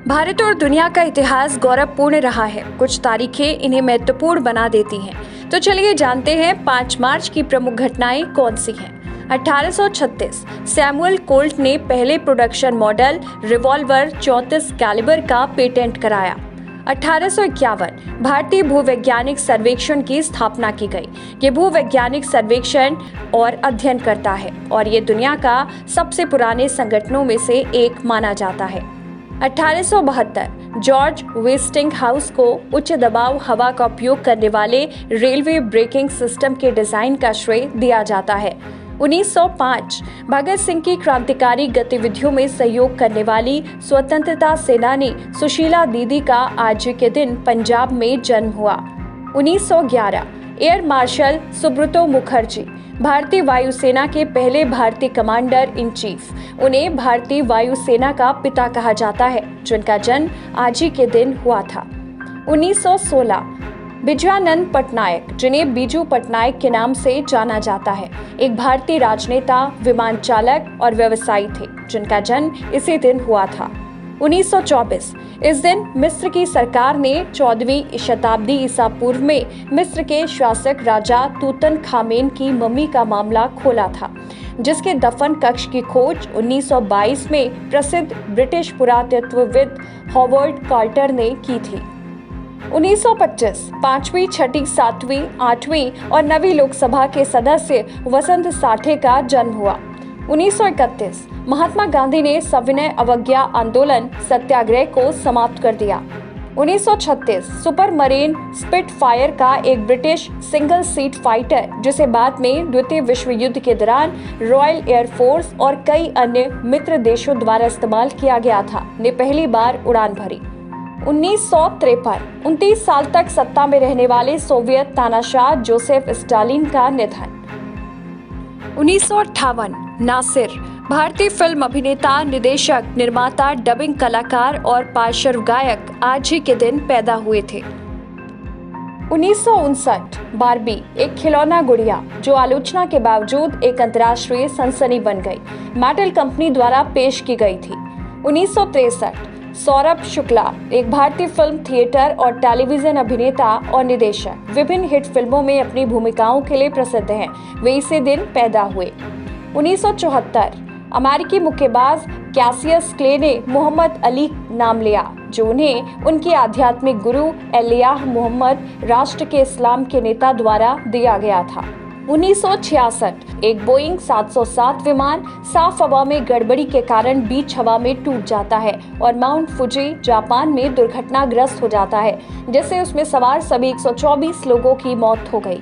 भारत और दुनिया का इतिहास गौरवपूर्ण रहा है। कुछ तारीखें इन्हें महत्वपूर्ण बना देती हैं। तो चलिए जानते हैं 5 मार्च की प्रमुख घटनाएं कौन सी हैं। 1836 सैमुअल कोल्ट ने पहले प्रोडक्शन मॉडल रिवॉल्वर 34 कैलिबर का पेटेंट कराया। 1851 भारतीय भूवैज्ञानिक सर्वेक्षण की स्थापना की गई। ये भूवैज्ञानिक सर्वेक्षण और अध्ययन करता है और ये दुनिया का सबसे पुराने संगठनों में से एक माना जाता है। 1872 जॉर्ज वेस्टिंगहाउस को उच्च दबाव हवा का उपयोग करने वाले रेलवे ब्रेकिंग सिस्टम के डिजाइन का श्रेय दिया जाता है। 1905 भगत सिंह की क्रांतिकारी गतिविधियों में सहयोग करने वाली स्वतंत्रता सेनानी सुशीला दीदी का आज के दिन पंजाब में जन्म हुआ। 1911 एयर मार्शल सुब्रतो मुखर्जी भारतीय वायुसेना के पहले भारतीय कमांडर इन चीफ। उन्हें भारतीय वायुसेना का पिता कहा जाता है, जिनका जन्म आज ही के दिन हुआ था। 1916 बिजयानंद पटनायक, जिन्हें बीजू पटनायक के नाम से जाना जाता है, एक भारतीय राजनेता, विमान चालक और व्यवसायी थे, जिनका जन्म इसी दिन हुआ था। 1924 इस दिन मिस्र की सरकार ने 14वीं शताब्दी ईसा पूर्व में मिस्र के शासक राजा तूतनखामेन की मम्मी का मामला खोला था, जिसके दफन कक्ष की खोज 1922 में प्रसिद्ध ब्रिटिश पुरातत्वविद हॉवर्ड कार्टर ने की थी। 1925 5वीं, 6ठी, 7वीं, 8वीं और 9वीं लोकसभा के सदस्य वसंत साठे का जन्म हुआ। 1931 महात्मा गांधी ने सविनय अवज्ञा आंदोलन सत्याग्रह को समाप्त कर दिया। 1936 सुपर मरीन स्पिटफायर का एक ब्रिटिश सिंगल सीट फाइटर, जिसे बाद में द्वितीय विश्व युद्ध के दौरान रॉयल एयरफोर्स और कई अन्य मित्र देशों द्वारा इस्तेमाल किया गया था, ने पहली बार उड़ान भरी। 1953 29 साल तक सत्ता में रहने वाले सोवियत तानाशाह जोसेफ स्टालिन का निधन। 1958 नासिर भारतीय फिल्म अभिनेता, निदेशक, निर्माता, डबिंग कलाकार और पार्श्व गायक आज ही के दिन पैदा हुए थे। 1959 बार्बी एक खिलौना गुड़िया, जो आलोचना के बावजूद एक अंतर्राष्ट्रीय सनसनी बन गई, मैटल कंपनी द्वारा पेश की गई थी। 1963 सौरभ शुक्ला एक भारतीय फिल्म, थिएटर और टेलीविजन अभिनेता और निदेशक, विभिन्न हिट फिल्मों में अपनी भूमिकाओं के लिए प्रसिद्ध हैं। वे इसी दिन पैदा हुए। 1974 अमेरिकी मुक्केबाज कैसियस क्ले ने मोहम्मद अली नाम लिया, जो उन्हें उनके आध्यात्मिक गुरु एलियाह मोहम्मद राष्ट्र के इस्लाम के नेता द्वारा दिया गया था। 1966 एक बोइंग 707 विमान साफ हवा में गड़बड़ी के कारण बीच हवा में टूट जाता है और माउंट फुजी जापान में दुर्घटनाग्रस्त हो जाता है, जिससे उसमें सवार सभी 124 लोगों की मौत हो गई।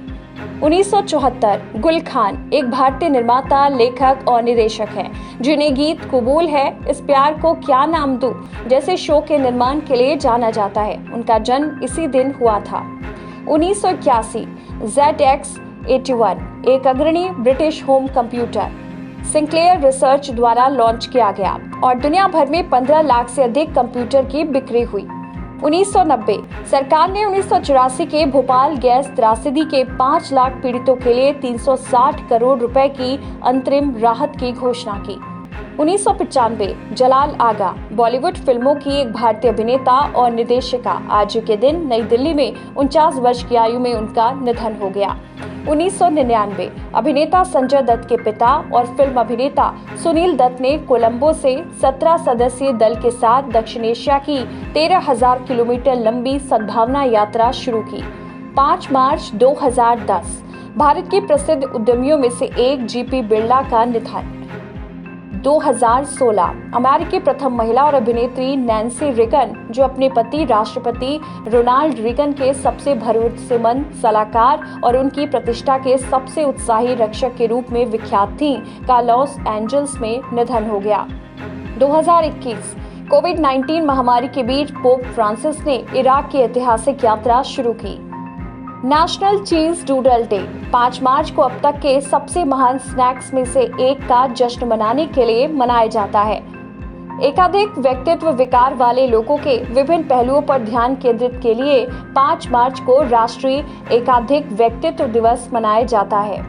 1974 गुल खान एक भारतीय निर्माता, लेखक और निदेशक हैं, जिन्हें गीत कबूल है, इस प्यार को क्या नाम दूं जैसे शो के निर्माण के लिए जाना जाता है। उनका जन्म इसी दिन हुआ था। 1981 ZX81 एक अग्रणी British home computer Sinclair research द्वारा लॉन्च किया गया और दुनिया भर में 15 लाख से अधिक कंप्यूटर की बिक्री हुई। 1990 सरकार ने 1984 के भोपाल गैस त्रासदी के 5 लाख पीड़ितों के लिए 360 करोड़ रुपए की अंतरिम राहत की घोषणा की। 1995 जलाल आगा बॉलीवुड फिल्मों की एक भारतीय अभिनेता और निर्देशिका, आज के दिन नई दिल्ली में 49 वर्ष की आयु में उनका निधन हो गया। 1999 अभिनेता संजय दत्त के पिता और फिल्म अभिनेता सुनील दत्त ने कोलंबो से 17 सदस्यीय दल के साथ दक्षिण एशिया की 13,000 किलोमीटर लंबी सद्भावना यात्रा शुरू की। 5 मार्च 2010 भारत के प्रसिद्ध उद्यमियों में से एक जीपी बिरला का निधन। 2016 अमेरिकी प्रथम महिला और अभिनेत्री नैन्सी रिगन, जो अपने पति राष्ट्रपति रोनाल्ड रीगन के सबसे भरोसेमंद सलाहकार और उनकी प्रतिष्ठा के सबसे उत्साही रक्षक के रूप में विख्यात थीं, का लॉस एंजल्स में निधन हो गया। 2021 कोविड-19 महामारी के बीच पोप फ्रांसिस ने इराक की ऐतिहासिक यात्रा शुरू की। नेशनल चीज डूडल डे 5 मार्च को अब तक के सबसे महान स्नैक्स में से एक का जश्न मनाने के लिए मनाया जाता है। एकाधिक व्यक्तित्व विकार वाले लोगों के विभिन्न पहलुओं पर ध्यान केंद्रित के लिए 5 मार्च को राष्ट्रीय एकाधिक व्यक्तित्व दिवस मनाया जाता है।